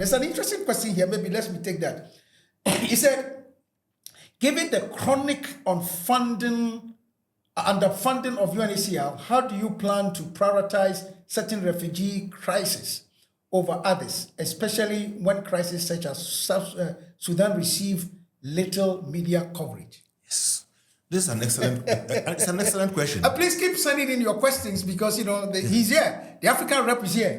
There's an interesting question here. Maybe let me take that. He said, given the chronic underfunding of UNHCR, how do you plan to prioritize certain refugee crises over others, especially when crises such as South Sudan receive little media coverage? Yes, this is an excellent, it's an excellent question. Please keep sending in your questions because he's here. The African rep is here.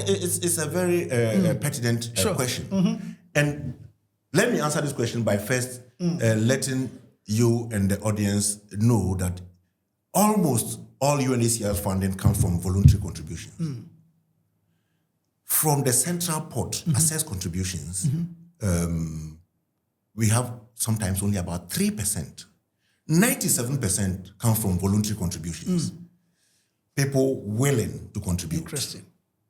It's a very pertinent question. And let me answer this question by first letting you and the audience know that almost all UNHCR's funding comes from voluntary contributions. From the central pot, assessed contributions, we have sometimes only about 3%. 97% comes from voluntary contributions. People willing to contribute. Interesting.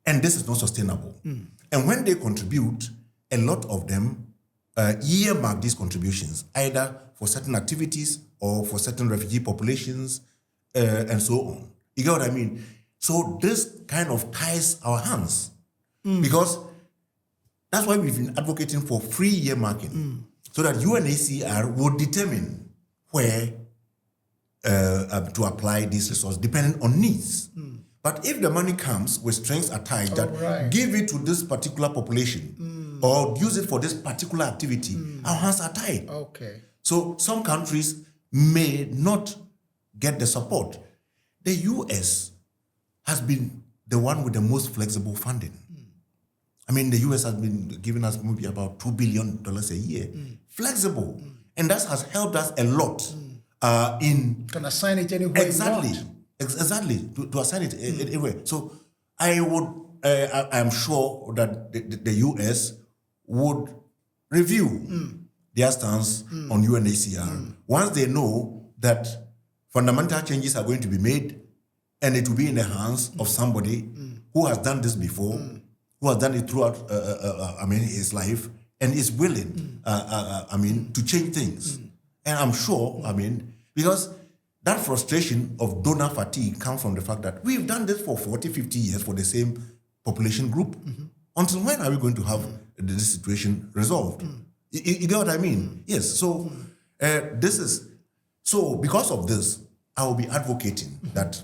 And this is not sustainable. And when they contribute, a lot of them earmark these contributions either for certain activities or for certain refugee populations and so on. You get what I mean? So this kind of ties our hands because that's why we've been advocating for free earmarking so that UNHCR will determine where to apply these resources depending on needs. But if the money comes with strings attached that give it to this particular population or use it for this particular activity, our hands are tied. Okay. So some countries may not get the support. The US has been the one with the most flexible funding. I mean, the US has been giving us maybe about $2 billion a year. Flexible. And that has helped us a lot in... Can assign it anywhere Exactly. Exactly. To assign it anywhere. So I'm sure that the US would review their stance on UNHCR once they know that fundamental changes are going to be made and it will be in the hands of somebody who has done this before, who has done it throughout his life and is willing to change things. And I'm sure, because that frustration of donor fatigue comes from the fact that we've done this for 40, 50 years for the same population group. Until when are we going to have this situation resolved? You get what I mean? Yes. So because of this, I will be advocating that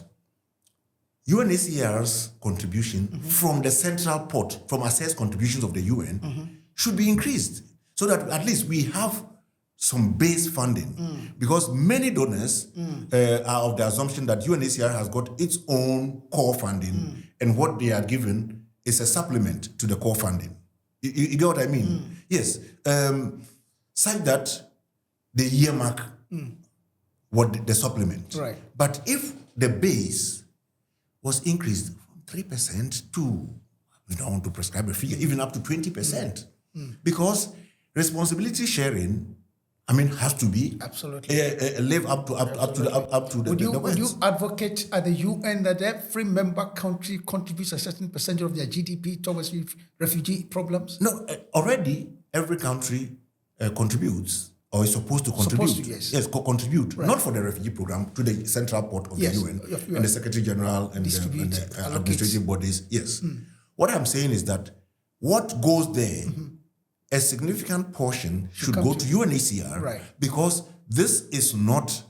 UNHCR's contribution from the central pot, from assessed contributions of the UN, should be increased so that at least we have some base funding. Because many donors are of the assumption that UNHCR has got its own core funding and what they are given is a supplement to the core funding. You get what I mean? Yes. Such that they earmark what the supplement. Right. But if the base was increased from 3% to, we don't want to prescribe a figure, even up to 20%. Because responsibility sharing, has to be absolutely live up to the Would you advocate at the UN that every member country contributes a certain percentage of their GDP towards refugee problems? No, already every country contributes or is supposed to contribute. Yes, contribute. Right. Not for the refugee program, to the central pot of the UN and the Secretary General and the administrative bodies. Yes. What I'm saying is that what goes there, a significant portion should go to UNHCR because this is not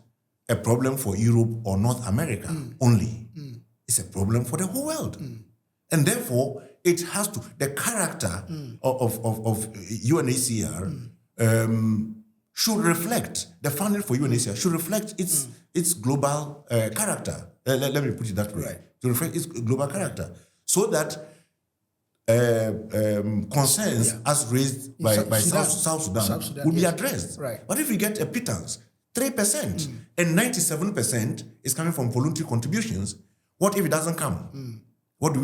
a problem for Europe or North America only. It's a problem for the whole world. And therefore, it has to, the character of UNHCR should reflect, the funding for UNHCR should reflect its global character. Let me put it that way. Right. To reflect its global character. So that concerns as raised by South Sudan will be addressed. Right. But if we get a pittance, 3% and 97% is coming from voluntary contributions, what if it doesn't come? What do?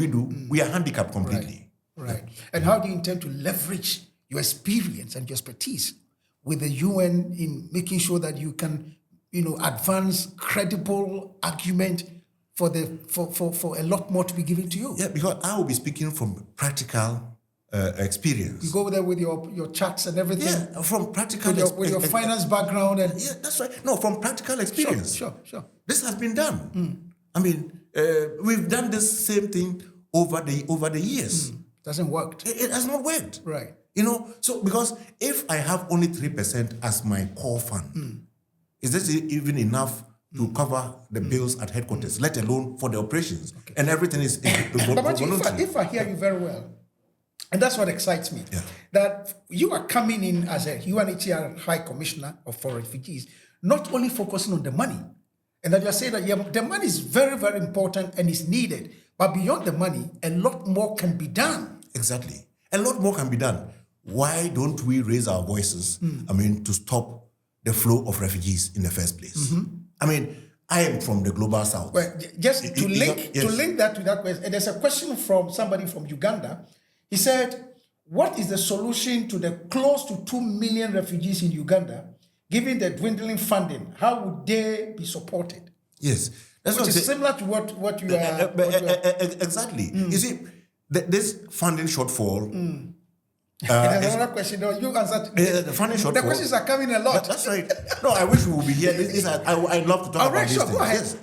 We are handicapped completely. Right. And how do you intend to leverage your experience and your expertise with the UN in making sure that you can, advance credible argument for a lot more to be given to you? Yeah, because I will be speaking from practical experience. You go there with your charts and everything. Yeah, from practical with your finance background and yeah, that's right. No, from practical experience. Sure. This has been done. We've done this same thing over the years. Doesn't work. It has not worked. Right. So because if I have only 3% as my core fund, is this even enough to cover the bills at headquarters, let alone for the operations? Okay. And everything is But if I hear you very well, and that's what excites me, that you are coming in as a UNHCR High Commissioner for Refugees, not only focusing on the money, and that you are saying that the money is very, very important and is needed, but beyond the money, a lot more can be done. Exactly. A lot more can be done. Why don't we raise our voices, to stop the flow of refugees in the first place? I am from the global south. Well, just to link that to that question, there's a question from somebody from Uganda. He said, what is the solution to the close to 2 million refugees in Uganda, given the dwindling funding? How would they be supported? Yes. That's which is similar to what you are... Exactly. You see, this funding shortfall... there's another question. No, you answered. The funding shortfall. The questions are coming a lot. That's right. No, I wish we would be here. I'd love to talk about this. Go ahead. Yes,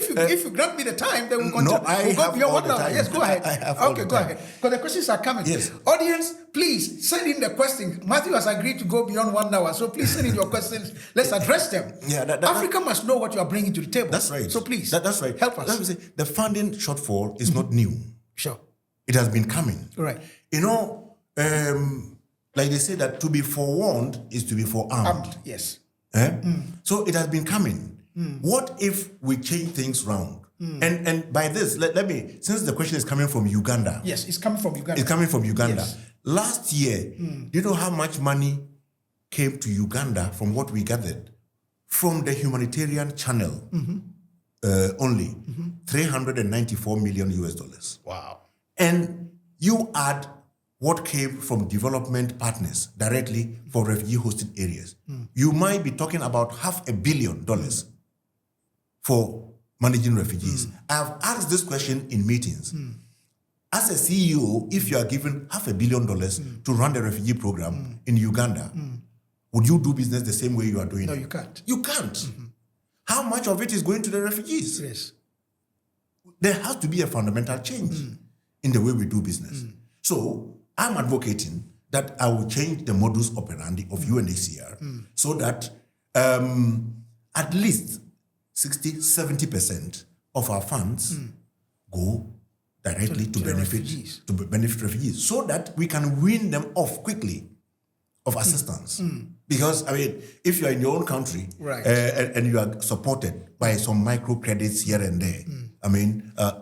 go ahead. If you grant me the time, then we'll continue. No, I have beyond all 1 the hour. time. Yes, go ahead. I have all the go time. ahead. Because the questions are coming. Yes. Audience, please send in the questions. Matthew has agreed to go beyond 1 hour, so please send in your questions. Let's address them. Yeah, Africa must know what you are bringing to the table. That's right. So please, that's right. Help us. Let me say, the funding shortfall is not new. Sure. It has been coming. Right. Like they say that to be forewarned is to be forearmed. Yes. So it has been coming. What if we change things round? And by this, let me, since the question is coming from Uganda. Yes, it's coming from Uganda. It's coming from Uganda. Yes. Last year, do you know how much money came to Uganda from what we gathered? From the humanitarian channel only, $394 million US. Wow. And you add what came from development partners directly for refugee hosted areas. You might be talking about $500 million for managing refugees. I've asked this question in meetings. As a CEO, if you are given $500 million to run the refugee program in Uganda, would you do business the same way you are doing it? No, you can't. You can't. How much of it is going to the refugees? Yes. There has to be a fundamental change in the way we do business. So I'm advocating that I will change the modus operandi of UNHCR so that at least 60-70% of our funds go directly to benefit refugees, so that we can wean them off quickly of assistance. Because if you are in your own country, right, and you are supported by some microcredits here and there,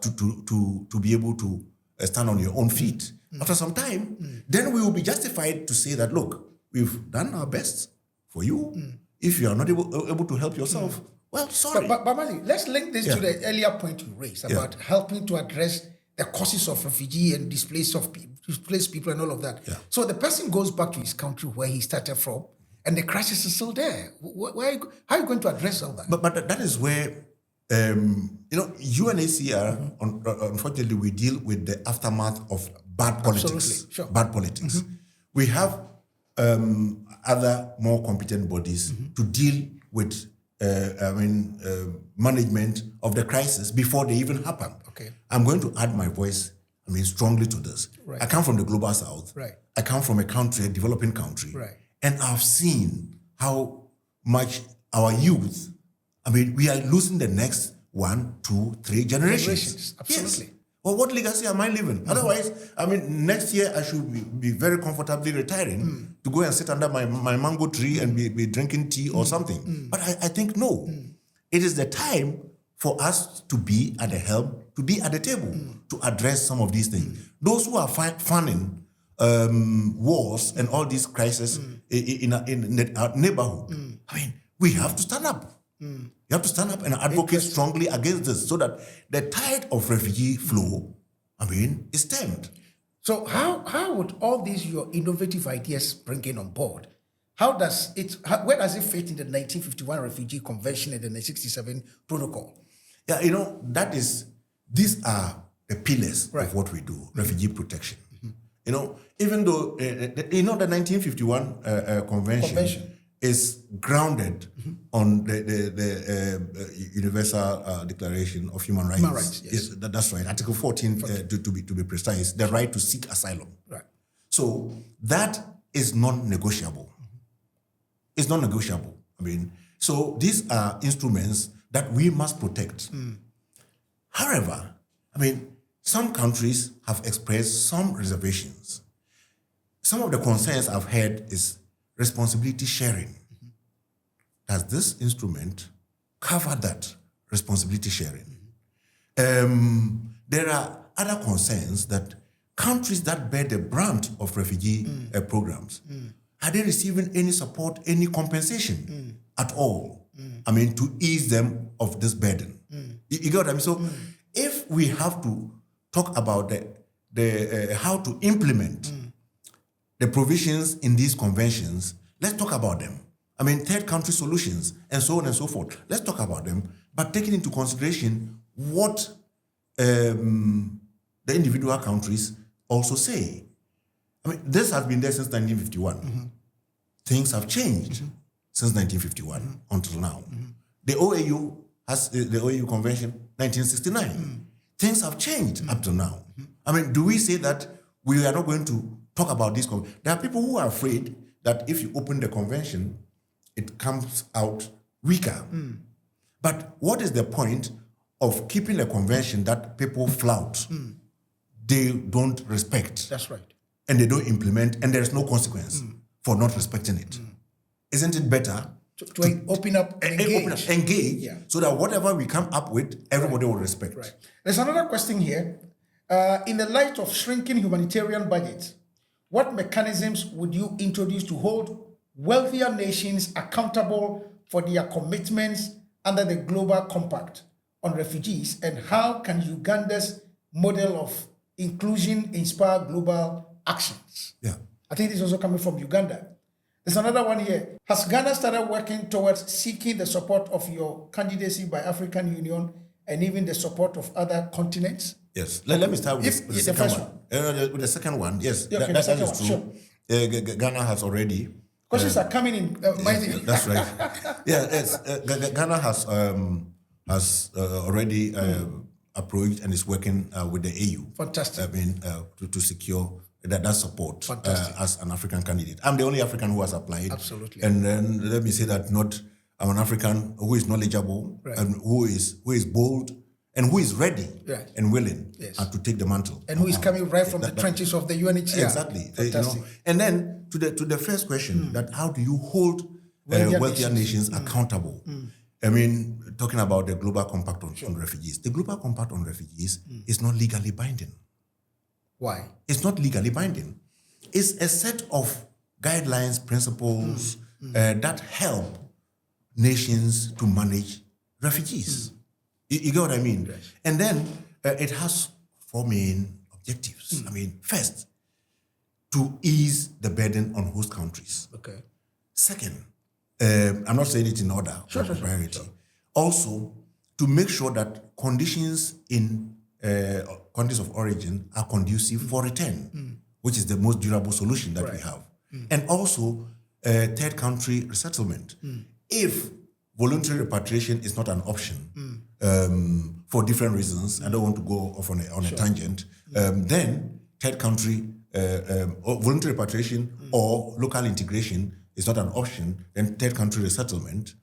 to be able to stand on your own feet, after some time, then we will be justified to say that, look, we've done our best for you. If you are not able to help yourself, well, sorry. But Mali, let's link this to the earlier point you raised about helping to address the causes of refugee and displaced people and all of that. So the person goes back to his country where he started from, and the crisis is still there. How are you going to address all that? But that is where UNHCR, unfortunately, we deal with the aftermath of bad politics. Absolutely. Sure. Bad politics. We have other more competent bodies to deal with management of the crisis before they even happen. Okay. I'm going to add my voice, strongly to this. Right. I come from the global south. Right. I come from a developing country. Right. And I've seen how much our youth, we are losing the next 1, 2, 3 generations. Absolutely. Yes. Well, what legacy am I leaving? Otherwise, next year I should be very comfortably retiring to go and sit under my mango tree and be drinking tea or something. But I think no. It is the time for us to be at the helm, to be at the table, to address some of these things. Those who are funding wars and all these crises in our neighborhood, we have to stand up. You have to stand up and advocate strongly against this so that the tide of refugee flow, is stemmed. So how would all these your innovative ideas bring in on board? Where does it fit in the 1951 Refugee Convention and the 1967 Protocol? Yeah, these are the pillars of what we do, refugee protection. Even though, the 1951 convention is grounded on the Universal Declaration of Human Rights. Human rights, yes. That's right. Article 14, to be precise, the right to seek asylum. Right. So that is non-negotiable. It's non-negotiable. I mean, so these are instruments that we must protect. However, I mean, some countries have expressed some reservations. Some of the concerns I've heard is responsibility sharing. Does this instrument cover that responsibility sharing? There are other concerns that countries that bear the brunt of refugee programs, are they receiving any support, any compensation at all? I mean, to ease them of this burden. You get what I mean? So if we have to talk about the how to implement the provisions in these conventions, let's talk about them. I mean, third country solutions and so on and so forth. Let's talk about them, but taking into consideration what the individual countries also say. I mean, this has been there since 1951. Things have changed since 1951 until now. The OAU has the OAU Convention 1969. Things have changed up to now. I mean, do we say that we are not going to talk about this? There are people who are afraid that if you open the convention, it comes out weaker. But what is the point of keeping a convention that people flout? They don't respect. That's right. And they don't implement, and there is no consequence for not respecting it. Isn't it better to open up and engage so that whatever we come up with, everybody will respect? Right. There's another question here. In the light of shrinking humanitarian budgets, what mechanisms would you introduce to hold wealthier nations accountable for their commitments under the Global Compact on refugees, and how can Uganda's model of inclusion inspire global actions? Yeah. I think this is also coming from Uganda. There's another one here. Has Ghana started working towards seeking the support of your candidacy by African Union and even the support of other continents? Yes. Let me start with the second one. With the second one, yes. Okay, that is true. Sure. Ghana has already... Questions are coming in. That's right. Yeah, yes. Ghana has already approached and is working with the AU. Fantastic. I mean, to secure that support as an African candidate. I'm the only African who has applied. Absolutely. And then let me say that I'm an African who is knowledgeable and who is bold and who is ready and willing to take the mantle. And who is coming right from the trenches of the UNHCR. Exactly. Fantastic. And then to the first question, that how do you hold wealthier nations accountable? I mean, talking about the Global Compact on refugees. The Global Compact on refugees is not legally binding. Why? It's not legally binding. It's a set of guidelines, principles that help nations to manage refugees. You get what I mean? Yes. And then it has 4 main objectives. I mean, first, to ease the burden on host countries. Okay. Second, I'm not saying it in order, priority. Sure. Also, to make sure that conditions in countries of origin are conducive for return, which is the most durable solution that we have. And also, third country resettlement. If voluntary repatriation is not an option for different reasons, I don't want to go off on a tangent, then third country voluntary repatriation or local integration is not an option, then third country resettlement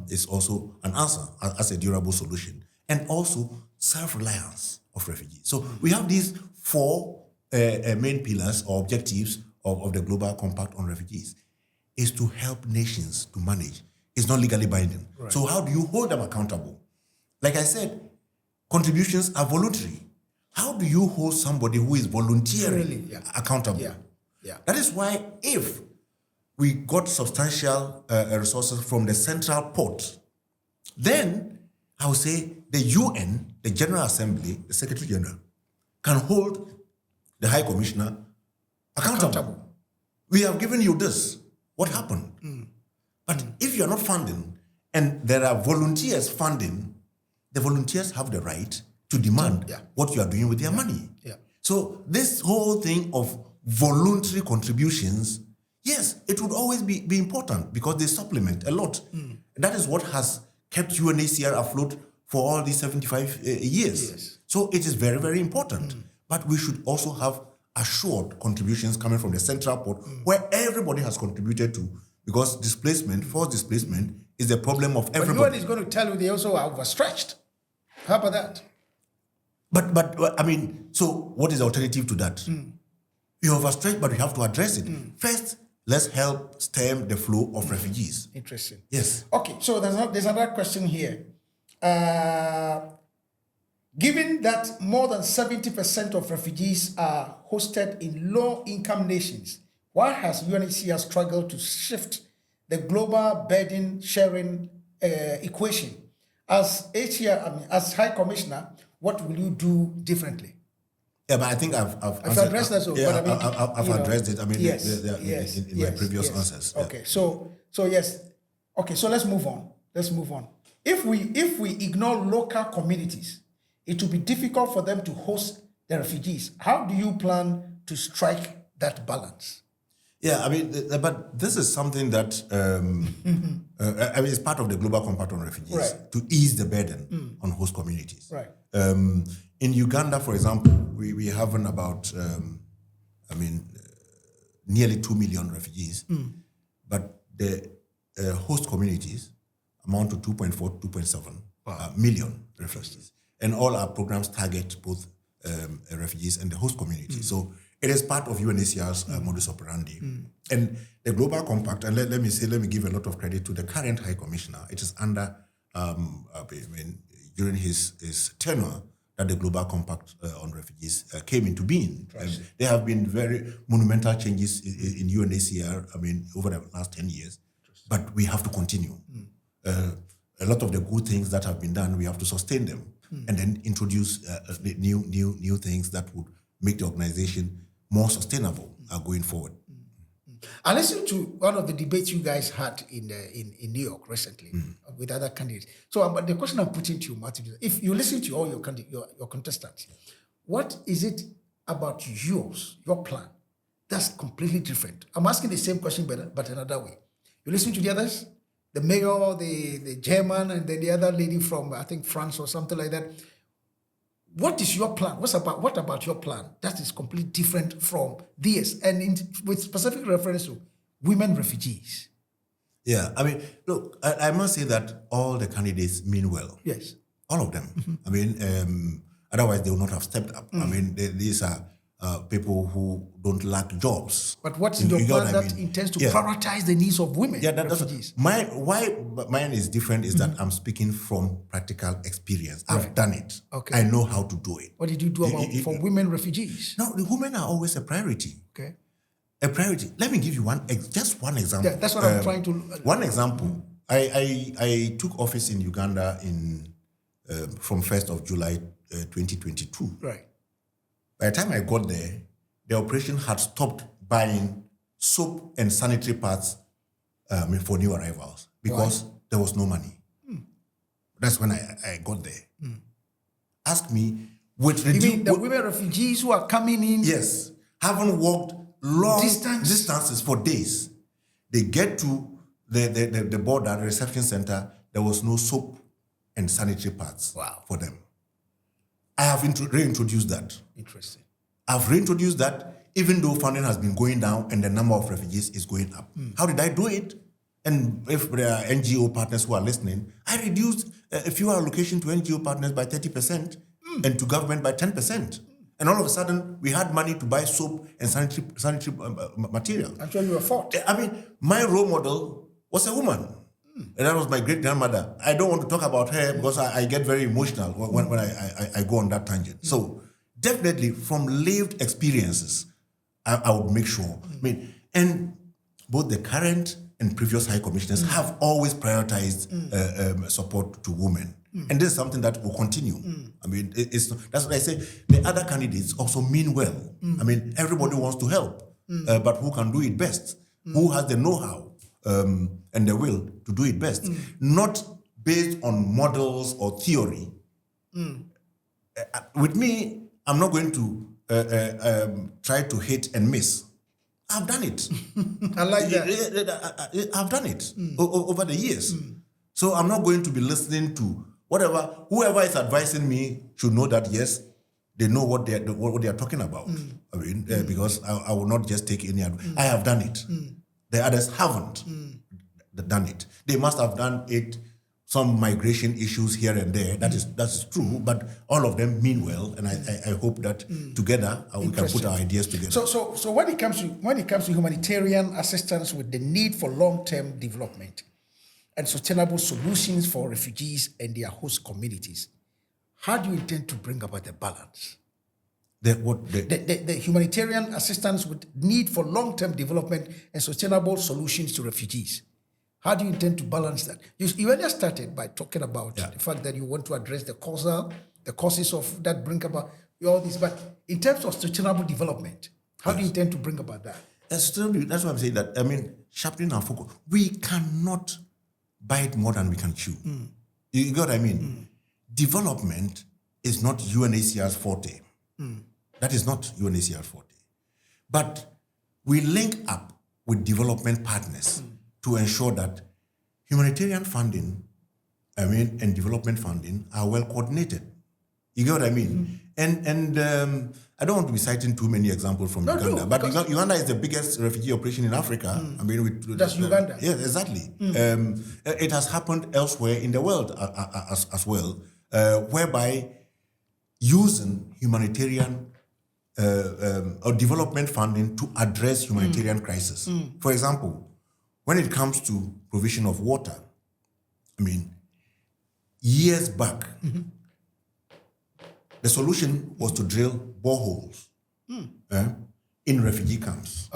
is also an answer as a durable solution. And also self-reliance of refugees. So we have these 4 main pillars or objectives of the Global Compact on refugees, is to help nations to manage. It's not legally binding. Right. So how do you hold them accountable? Like I said, contributions are voluntary. How do you hold somebody who is voluntarily accountable? Yeah. That is why if we got substantial resources from the central pot, then I would say the UN, the General Assembly, the Secretary General, can hold the High Commissioner accountable. We have given you this. What happened? But if you are not funding and there are volunteers funding, the volunteers have the right to demand what you are doing with their money. Yeah. So this whole thing of voluntary contributions, Yes, it would always be important because they supplement a lot. That is what has kept UNHCR afloat for all these 75 years. Yes. So it is very, very important. But we should also have assured contributions coming from the central port where everybody has contributed to, because forced displacement is the problem of everybody. But UN is going to tell you they also are overstretched. How about that? But I mean, so what is the alternative to that? You're overstretched, but we have to address it. First, let's help stem the flow of refugees. Interesting. Yes. Okay, so there's another question here. Given that more than 70% of refugees are hosted in low-income nations, why has UNHCR struggled to shift the global burden sharing equation? As as High Commissioner, what will you do differently? Yeah, but I think I've addressed that. Yeah, but I mean, I've addressed it. I mean, yes, in my previous answers. Yeah. Okay, so yes. Okay, so let's move on. If we ignore local communities, it will be difficult for them to host the refugees. How do you plan to strike that balance? Yeah, I mean, but this is something that I mean, it's part of the Global Compact on Refugees, right, to ease the burden on host communities. Right. In Uganda, for example, we have about, nearly 2 million refugees, but the host communities amount to 2.4, 2.7 million refugees. And all our programs target both refugees and the host community. So it is part of UNHCR's modus operandi. And the Global Compact, and let me give a lot of credit to the current High Commissioner. It is under, during his tenure, that the Global Compact on Refugees came into being. There have been very monumental changes in UNHCR, over the last 10 years, but we have to continue. A lot of the good things that have been done, we have to sustain them and then introduce the new things that would make the organization more sustainable going forward. I listened to one of the debates you guys had in New York recently with other candidates. So but the question I'm putting to you, Martin, if you listen to all your contestants, what is it about your plan, that's completely different? I'm asking the same question, but another way. You listen to the others, the mayor, the German, and then the other lady from, I think, France or something like that. What is your plan? What about your plan that is completely different from theirs, and with specific reference to women refugees? Yeah, I mean, look, I must say that all the candidates mean well. Yes. All of them. I mean, otherwise they would not have stepped up. I mean, these are people who don't lack jobs. But what's your plan that intends to prioritize the needs of women refugees? Why mine is different is that I'm speaking from practical experience. I've done it. Okay. I know how to do it. What did you do for women refugees? No, the women are always a priority. Okay. A priority. Let me give you just one example. Yeah, that's what I'm trying to... One example. I took office in Uganda from 1st of July 2022. Right. By the time I got there, the operation had stopped buying soap and sanitary pads for new arrivals because there was no money. That's when I got there. Ask me, with the women refugees who are coming in? Yes, haven't walked long distances for days. They get to the border, the reception center, there was no soap and sanitary pads for them. I have reintroduced that. Interesting. I've reintroduced that even though funding has been going down and the number of refugees is going up. How did I do it? And if there are NGO partners who are listening, I reduced a fuel allocation to NGO partners by 30% and to government by 10%. And all of a sudden, we had money to buy soap and sanitary material. Actually, you were fought. I mean, my role model was a woman. And that was my great-grandmother. I don't want to talk about her because I get very emotional when I go on that tangent. So definitely from lived experiences, I would make sure. I mean, and both the current and previous high commissioners have always prioritized support to women. And this is something that will continue. I mean, that's what I say. The other candidates also mean well. I mean, everybody wants to help, but who can do it best? Who has the know-how? And the will to do it best, not based on models or theory. With me, I'm not going to try to hit and miss. I've done it. I like that. I've done it over the years. So I'm not going to be listening to whoever is advising me should know that, yes, they know what they are talking about. I mean, because I will not just take any advice. I have done it. The others haven't done it. They must have done it. Some migration issues here and there. That's true, but all of them mean well, and I hope that together we can put our ideas together. So when it comes to humanitarian assistance with the need for long-term development and sustainable solutions for refugees and their host communities, how do you intend to bring about the balance? The humanitarian assistance with need for long-term development and sustainable solutions to refugees. How do you intend to balance that? You earlier started by talking about the fact that you want to address the causes of that bring about all this. But in terms of sustainable development, how do you intend to bring about that? That's why I'm saying that. I mean, sharpening our focus. We cannot bite more than we can chew. You get what I mean? Development is not UNHCR's forte. That is not UNHCR's forte. But we link up with development partners to ensure that humanitarian funding, and development funding are well coordinated. You get what I mean? And I don't want to be citing too many examples from Uganda, but Uganda is the biggest refugee operation in Africa. I mean, that's Uganda. Yes, exactly. It has happened elsewhere in the world as well, whereby using humanitarian or development funding to address humanitarian crisis. For example, when it comes to provision of water, I mean, years back, the solution was to drill boreholes in refugee camps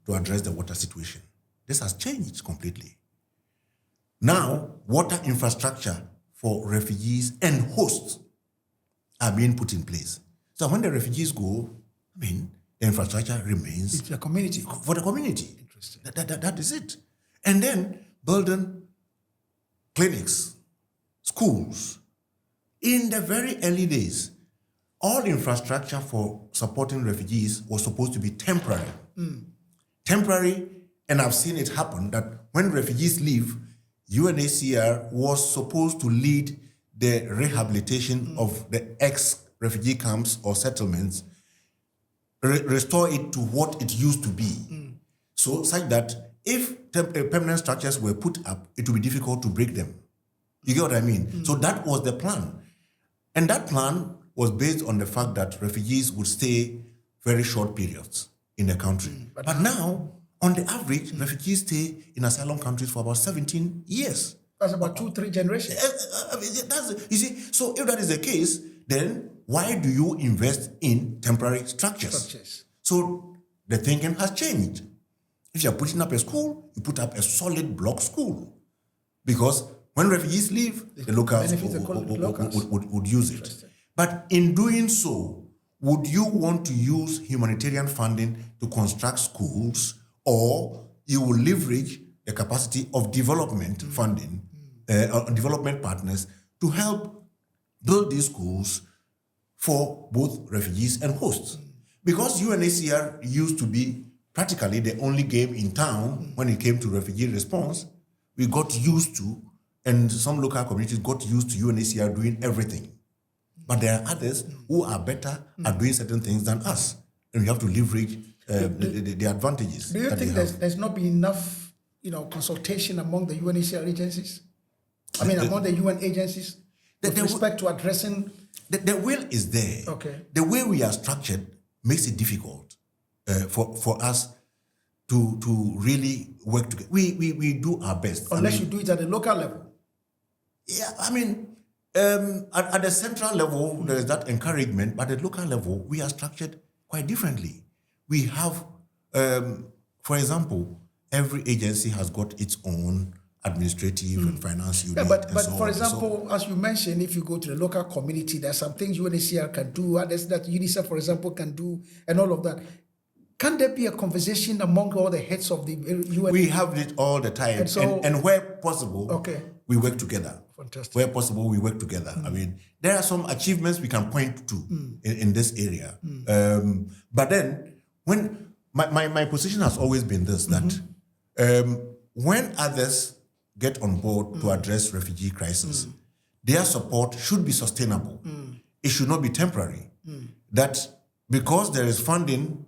to address the water situation. This has changed completely. Now, water infrastructure for refugees and hosts are being put in place. So when the refugees go, I mean, the infrastructure remains for the community. For the community. That is it. And then building clinics, schools. In the very early days, all infrastructure for supporting refugees was supposed to be temporary. Temporary, and I've seen it happen that when refugees leave, UNHCR was supposed to lead the rehabilitation of the ex-refugee camps or settlements, restore it to what it used to be. So such that if permanent structures were put up, it would be difficult to break them. You get what I mean? So that was the plan. And that plan was based on the fact that refugees would stay very short periods in the country. But now, on the average, refugees stay in asylum countries for about 17 years. That's about 2-3 generations. You see, so if that is the case, then why do you invest in temporary structures? So the thinking has changed. If you're putting up a school, you put up a solid block school. Because when refugees leave, the locals would use it. But in doing so, would you want to use humanitarian funding to construct schools, or you will leverage the capacity of development funding, development partners to help build these schools for both refugees and hosts? Because UNHCR used to be practically the only game in town when it came to refugee response, we got used to, and some local communities got used to UNHCR doing everything. But there are others who are better at doing certain things than us, and we have to leverage the advantages. Do you think there's not been enough, consultation among the UNHCR agencies? I mean, among the UN agencies, with respect to addressing. The will is there. Okay. The way we are structured makes it difficult for us to really work together. We do our best. Unless you do it at the local level. Yeah, I mean, at the central level, there is that encouragement, but at the local level, we are structured quite differently. We have, for example, every agency has got its own administrative and finance unit. But for example, as you mentioned, if you go to the local community, there are some things UNHCR can do, others that UNICEF, for example, can do, and all of that. Can there be a conversation among all the heads of the UN? We have it all the time, and where possible, we work together. Fantastic. Where possible, we work together. I mean, there are some achievements we can point to in this area. But then, when my position has always been this, that when others get on board to address refugee crisis, their support should be sustainable. It should not be temporary. That because there is funding,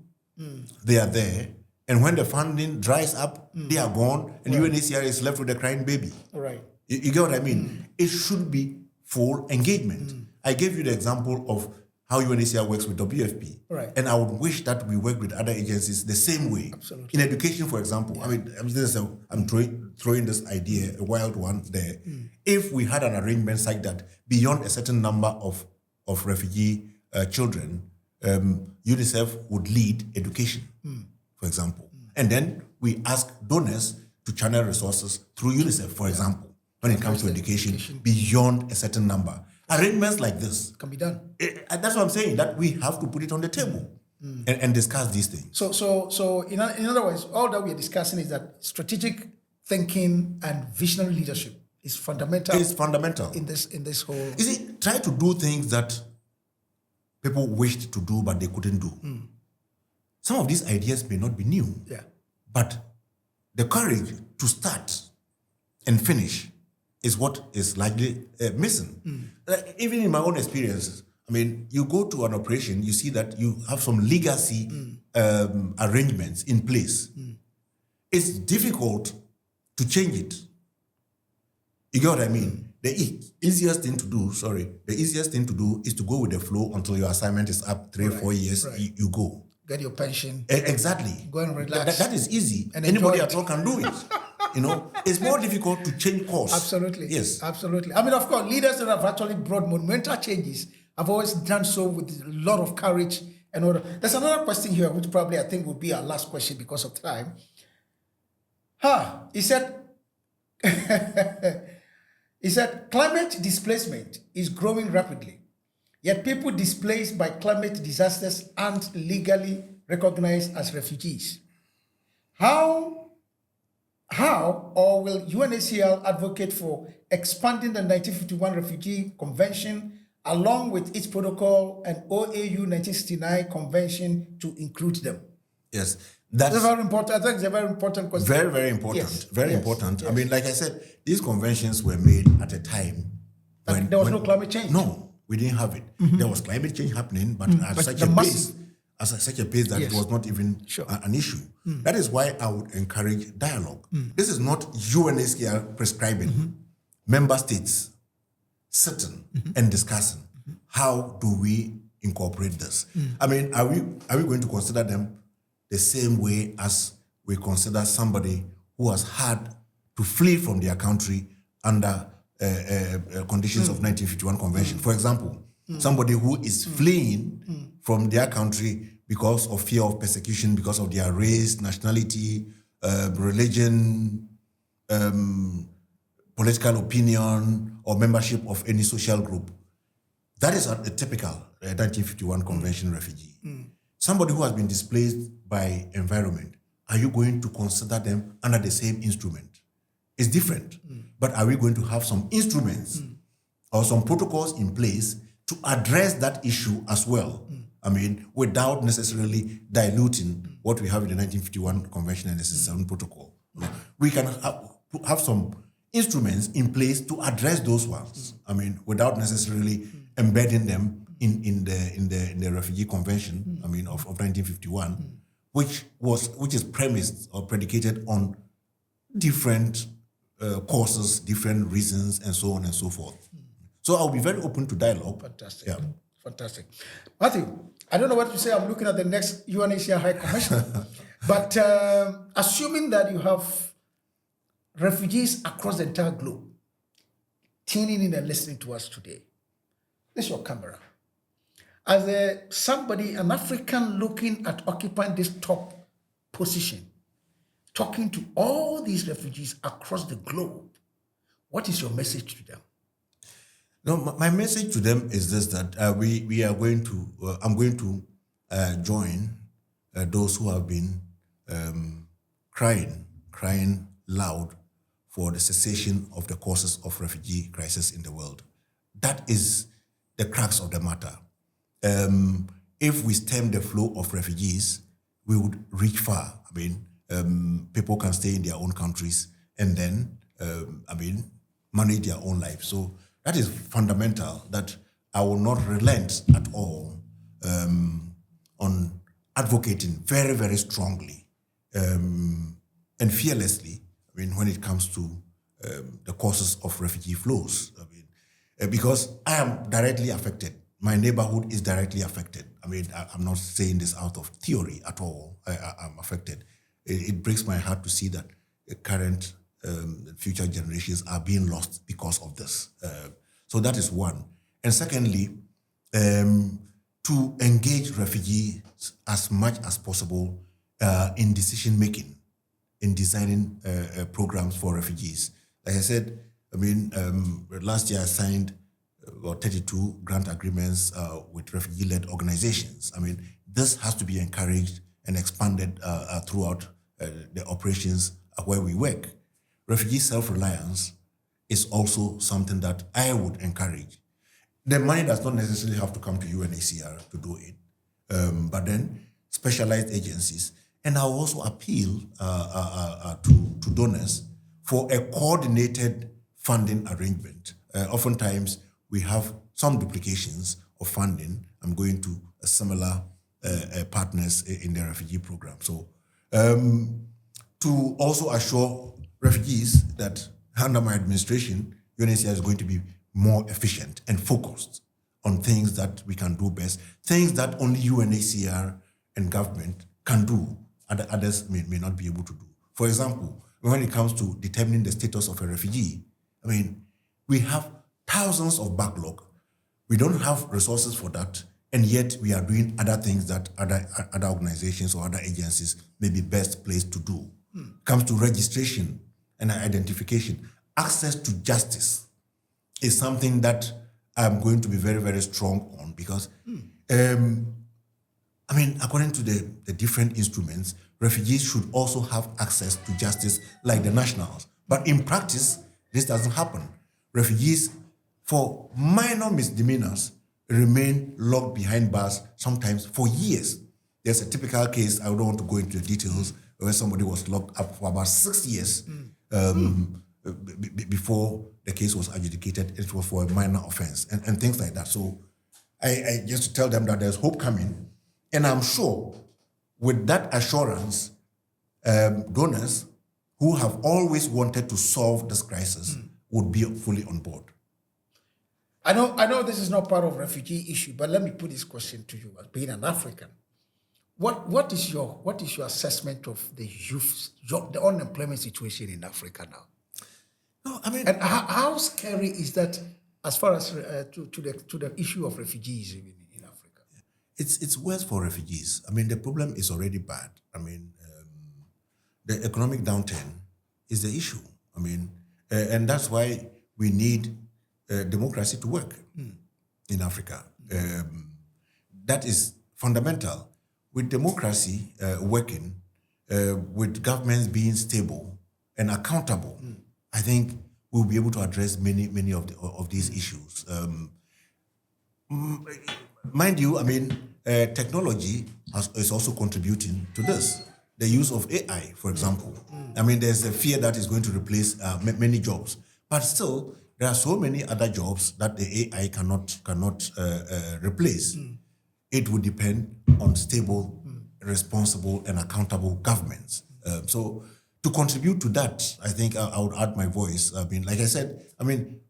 they are there, and when the funding dries up, they are gone, and UNHCR is left with a crying baby. Right. You get what I mean? It should be full engagement. I gave you the example of how UNHCR works with WFP. Right. And I would wish that we work with other agencies the same way. Absolutely. In education, for example, I'm throwing this idea, a wild one there. If we had an arrangement like that, beyond a certain number of refugee children, UNICEF would lead education, for example. And then we ask donors to channel resources through UNICEF, for example, when it comes to education beyond a certain number. Arrangements like this can be done. That's what I'm saying, that we have to put it on the table and discuss these things. So in other words, all that we are discussing is that strategic thinking and visionary leadership is fundamental. It's fundamental in this whole. You see, try to do things that people wished to do but they couldn't do. Some of these ideas may not be new, but the courage to start and finish is what is likely missing. Even in my own experiences, I mean, you go to an operation, you see that you have some legacy arrangements in place. It's difficult to change it. You get what I mean? The easiest thing to do is to go with the flow until your assignment is up 3 or 4 years, you go. Get your pension. Exactly. Go and relax. That is easy. And anybody at all can do it. It's more difficult to change course. Absolutely. Yes. Absolutely. I mean, of course, leaders that have actually brought monumental changes have always done so with a lot of courage and order. There's another question here, which probably I think will be our last question because of time. He said, climate displacement is growing rapidly, yet people displaced by climate disasters aren't legally recognized as refugees. How or will UNHCR advocate for expanding the 1951 Refugee Convention along with its protocol and OAU 1969 Convention to include them? Yes. That's very important. I think it's a very important question. Very, very important. Yes. Very important. Yes. I mean, like I said, these conventions were made at a time when there was no climate change. No, we didn't have it. There was climate change happening, but at such a pace that it was not even an issue. That is why I would encourage dialogue. This is not UNHCR prescribing. Member states sitting and discussing how do we incorporate this. I mean, are we going to consider them the same way as we consider somebody who has had to flee from their country under conditions of 1951 Convention? For example, somebody who is fleeing from their country because of fear of persecution, because of their race, nationality, religion, political opinion, or membership of any social group. That is a typical 1951 Convention refugee. Somebody who has been displaced by environment, are you going to consider them under the same instrument? It's different. But are we going to have some instruments or some protocols in place to address that issue as well? I mean, without necessarily diluting what we have in the 1951 Convention and the 67 Protocol. We can have some instruments in place to address those ones. I mean, without necessarily embedding them in the Refugee Convention, I mean, of 1951, which is premised or predicated on different causes, different reasons, and so on and so forth. So I'll be very open to dialogue. Fantastic. Yeah. Fantastic. Matthew, I don't know what to say. I'm looking at the next UNHCR High Commissioner. But assuming that you have refugees across the entire globe tuning in and listening to us today, this is your camera. As an African looking at occupying this top position, talking to all these refugees across the globe, what is your message to them? No, my message to them is this: that we are going to. I'm going to join those who have been crying loud for the cessation of the causes of refugee crisis in the world. That is the crux of the matter. If we stem the flow of refugees, we would reach far. I mean, people can stay in their own countries and then, manage their own life. So that is fundamental, that I will not relent at all on advocating very, very strongly and fearlessly, when it comes to the causes of refugee flows. Because I am directly affected. My neighborhood is directly affected. I'm not saying this out of theory at all. I'm affected. It breaks my heart to see that the current future generations are being lost because of this. So that is one. And secondly, to engage refugees as much as possible in decision making, in designing programs for refugees. Like I said, last year I signed about 32 grant agreements with refugee-led organizations. This has to be encouraged and expanded throughout the operations where we work. Refugee self-reliance is also something that I would encourage. The money does not necessarily have to come to UNHCR to do it, but then specialized agencies. And I'll also appeal to donors for a coordinated funding arrangement. Oftentimes, we have some duplications of funding. I'm going to a similar partners in the refugee program. So to also assure refugees that under my administration, UNHCR is going to be more efficient and focused on things that we can do best, things that only UNHCR and government can do, and others may not be able to do. For example, when it comes to determining the status of a refugee, we have thousands of backlog. We don't have resources for that, and yet we are doing other things that other organizations or other agencies may be best placed to do. Comes to registration and identification, access to justice is something that I'm going to be very, very strong on, because, according to the different instruments, refugees should also have access to justice like the nationals. But in practice, this doesn't happen. Refugees, for minor misdemeanors, remain locked behind bars, sometimes for years. There's a typical case, I don't want to go into the details, where somebody was locked up for about 6 years before the case was adjudicated. It was for a minor offense and things like that. So I just to tell them that there's hope coming. And I'm sure with that assurance, donors who have always wanted to solve this crisis would be fully on board. I know this is not part of refugee issue, but let me put this question to you as being an African. What is your assessment of the the unemployment situation in Africa now? No, and how scary is that as far as to the issue of refugees in Africa? It's worse for refugees. The problem is already bad. The economic downturn is the issue. And that's why we need democracy to work in Africa. That is fundamental. With democracy working, with governments being stable and accountable, I think we'll be able to address many of these issues. Mind you, technology is also contributing to this. The use of AI, for example. There's a fear that is going to replace many jobs, but still there are so many other jobs that the AI cannot replace. It would depend on stable, responsible, and accountable governments. So to contribute to that, I think I would add my voice. Like I said,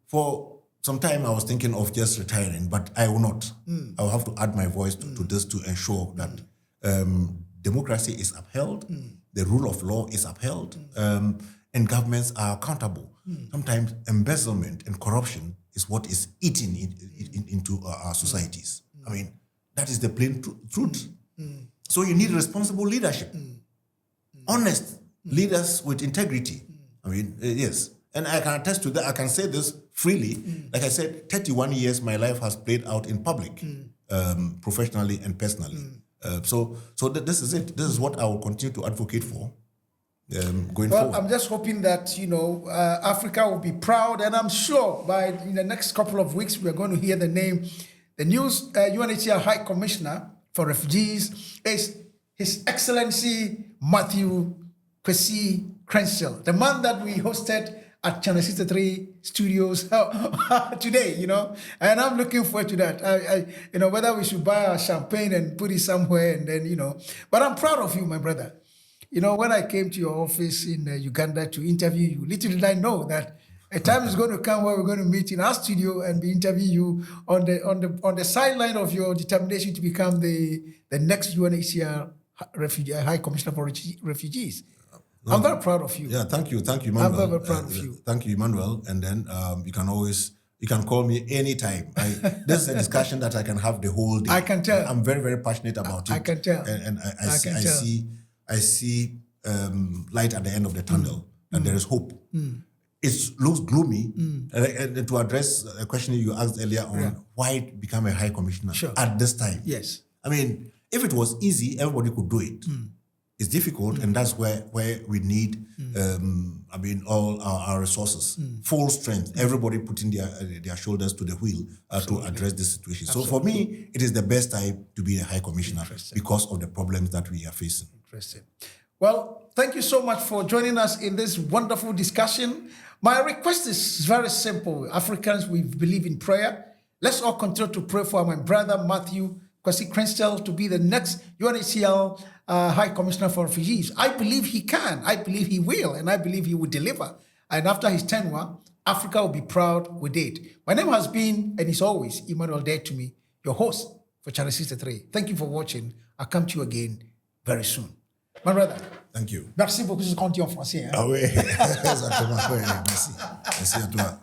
for some time I was thinking of just retiring, but I will not. I will have to add my voice to this to ensure that democracy is upheld, the rule of law is upheld, and governments are accountable. Sometimes embezzlement and corruption is what is eating into our societies. That is the plain truth. So you need responsible leadership, honest leaders with integrity. Yes. And I can attest to that. I can say this freely. Like I said, 31 years my life has played out in public, professionally and personally. So this is it. This is what I will continue to advocate for going forward. I'm just hoping that, Africa will be proud, and I'm sure in the next couple of weeks, we're going to hear the news UNHCR High Commissioner for Refugees is His Excellency Matthew Kwesi Crentsil, the man that we hosted at Channel 63 Studios today, and I'm looking forward to that. Whether we should buy a champagne and put it somewhere and then, but I'm proud of you, my brother. When I came to your office in Uganda to interview you, little did I know that a time is going to come where we're going to meet in our studio and be interview you on the sideline of your determination to become the next UNHCR High Commissioner for Refugees. I'm very proud of you. Yeah, thank you, Emmanuel. I'm very proud of you. Thank you, Emmanuel. And then you can call me anytime. This is a discussion that I can have the whole day. I can tell. I'm very, very passionate about it. I can tell. And I see light at the end of the tunnel, and there is hope. It looks gloomy. And to address a question you asked earlier on, why become a high commissioner at this time? Yes. I mean, if it was easy, everybody could do it. It's difficult, and that's where we need, all our resources, full strength, everybody putting their shoulders to the wheel to address this situation. So for me, it is the best time to be a high commissioner because of the problems that we are facing. Interesting. Well, thank you so much for joining us in this wonderful discussion. My request is very simple. Africans, we believe in prayer. Let's all continue to pray for my brother Matthew Kwesi Crentsil to be the next UNHCR High Commissioner for Refugees. I believe he can, I believe he will, and I believe he will deliver. And after his tenure, Africa will be proud with it. My name has been, and is always, Emmanuel Detumi, your host for Channel 63. Thank you for watching. I'll come to you again very soon. My brother. Thank you. Merci beaucoup, je compte en français. Ah oui, exactement. Merci. Merci à toi.